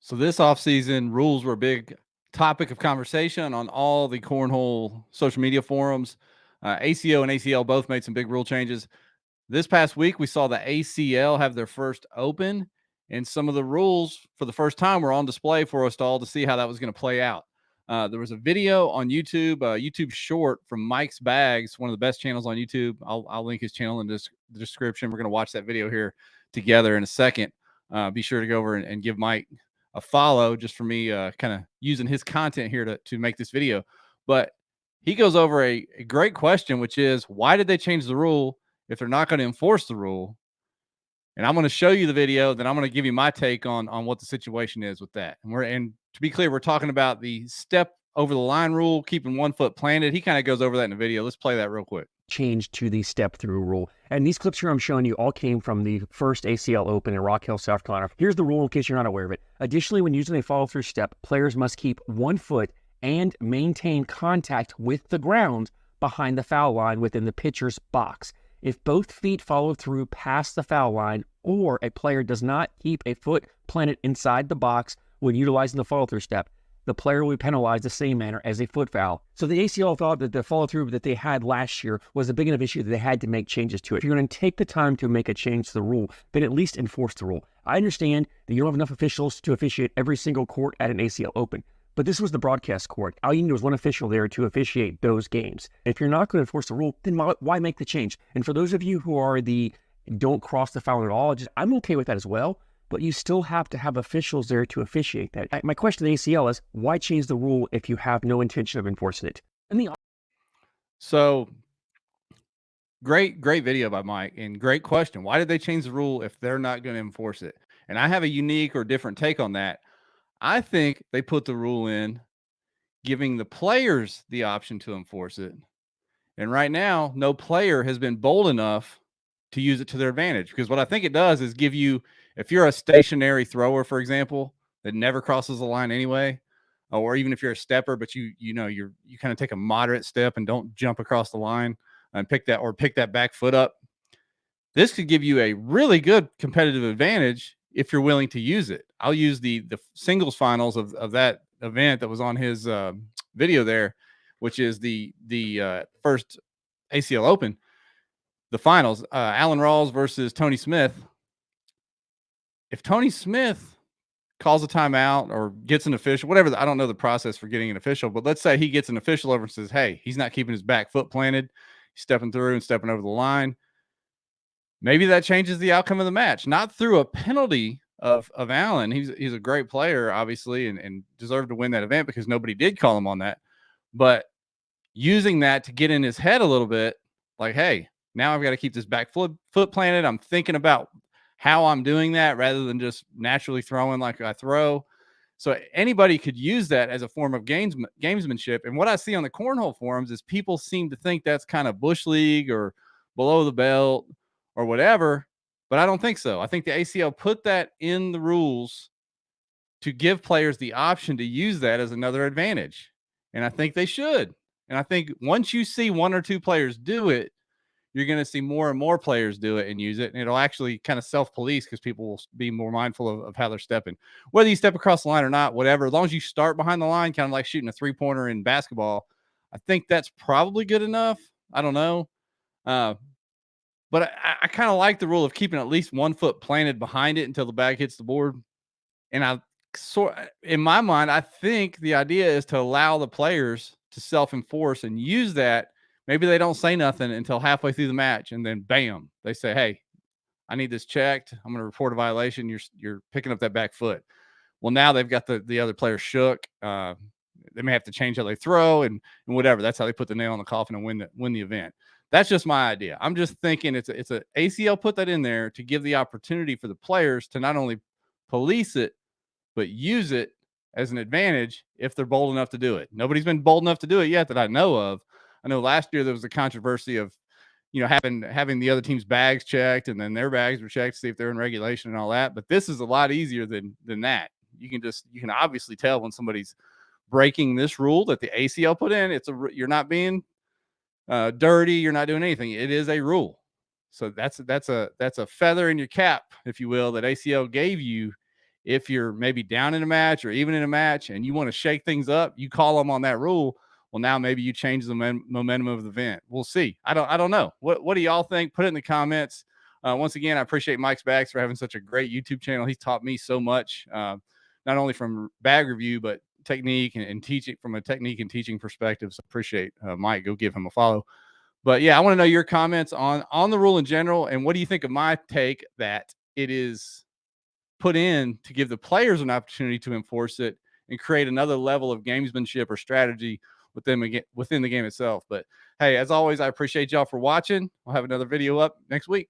So this offseason, rules were a big topic of conversation on all the cornhole social media forums. ACO and ACL both made some big rule changes. This past week, we saw the ACL have their first open, and some of the rules for the first time were on display for us all to see how that was going to play out. There was a video on YouTube, YouTube short from Mike's Bags, one of the best channels on YouTube. I'll link his channel in the description. We're going to watch that video here together in a second. Be sure to go over and give Mike a follow just for me kind of using his content here to make this video. But he goes over a great question, which is why did they change the rule if they're not going to enforce the rule? And I'm going to show you the video, then I'm going to give you my take on what the situation is with that. And to be clear, we're talking about the step over the line rule, keeping 1 foot planted. He kind of goes over that in the video. Let's play that real quick. Change to the step through rule. And these clips here I'm showing you all came from the first ACL Open in Rock Hill, South Carolina. Here's the rule in case you're not aware of it. Additionally, when using a follow through step, players must keep 1 foot and maintain contact with the ground behind the foul line within the pitcher's box. If both feet follow through past the foul line, or a player does not keep a foot planted inside the box when utilizing the follow through step, the player will be penalized the same manner as a foot foul. So the ACL thought that the follow-through that they had last year was a big enough issue that they had to make changes to it. If you're going to take the time to make a change to the rule, then at least enforce the rule. I understand that you don't have enough officials to officiate every single court at an ACL Open, but this was the broadcast court. All you need was one official there to officiate those games. If you're not going to enforce the rule, then why make the change? And for those of you who are the don't cross the foul at all, I'm okay with that as well. But you still have to have officials there to officiate that. My question to the ACL is, why change the rule if you have no intention of enforcing it? So great video by Mike, and great question. Why did they change the rule if they're not going to enforce it? And I have a unique or different take on that. I think they put the rule in giving the players the option to enforce it. And right now, no player has been bold enough to use it to their advantage, because what I think it does is give you, if you're a stationary thrower, for example, that never crosses the line anyway, or even if you're a stepper, but you kind of take a moderate step and don't jump across the line and pick that back foot up, this could give you a really good competitive advantage if you're willing to use it. I'll use the singles finals of that event that was on his video there, which is the first ACL Open, the finals, Alan Rawls versus Tony Smith. If Tony Smith calls a timeout or gets an official, whatever, I don't know the process for getting an official, but let's say he gets an official over and says, hey, he's not keeping his back foot planted, he's stepping through and stepping over the line. Maybe that changes the outcome of the match, not through a penalty of Allen. He's a great player, obviously, and deserved to win that event because nobody did call him on that. But using that to get in his head a little bit, like, hey, now I've got to keep this back foot planted. I'm thinking about how I'm doing that rather than just naturally throwing like I throw. So anybody could use that as a form of gamesmanship. And what I see on the cornhole forums is people seem to think that's kind of bush league or below the belt or whatever, but I don't think so. I think the ACL put that in the rules to give players the option to use that as another advantage. And I think they should. And I think once you see 1 or 2 players do it, you're going to see more and more players do it and use it. And it'll actually kind of self-police because people will be more mindful of how they're stepping. Whether you step across the line or not, whatever, as long as you start behind the line, kind of like shooting a 3-pointer in basketball, I think that's probably good enough. I don't know. But I kind of like the rule of keeping at least 1 foot planted behind it until the bag hits the board. And in my mind, I think the idea is to allow the players to self-enforce and use that. Maybe they don't say nothing until halfway through the match, and then bam, they say, hey, I need this checked. I'm going to report a violation. You're picking up that back foot. Well, now they've got the other player shook. They may have to change how they throw and whatever. That's how they put the nail in the coffin and win the event. That's just my idea. I'm just thinking it's a ACL put that in there to give the opportunity for the players to not only police it, but use it as an advantage if they're bold enough to do it. Nobody's been bold enough to do it yet that I know of. I know last year there was a controversy of, having the other team's bags checked, and then their bags were checked to see if they're in regulation and all that. But this is a lot easier than that. You can obviously tell when somebody's breaking this rule that the ACL put in. You're not being dirty. You're not doing anything. It is a rule. So that's a feather in your cap, if you will, that ACL gave you if you're maybe down in a match or even in a match and you want to shake things up, you call them on that rule. Well, now maybe you change the momentum of the event. We'll see. I don't know. What do y'all think? Put it in the comments. Once again, I appreciate Mike's Bags for having such a great YouTube channel. He's taught me so much, not only from bag review, but technique and teaching from a technique and teaching perspective. So appreciate Mike. Go give him a follow. But yeah, I want to know your comments on the rule in general. And what do you think of my take that it is put in to give the players an opportunity to enforce it and create another level of gamesmanship or strategy within the game itself? But hey, as always, I appreciate y'all for watching. We'll have another video up next week.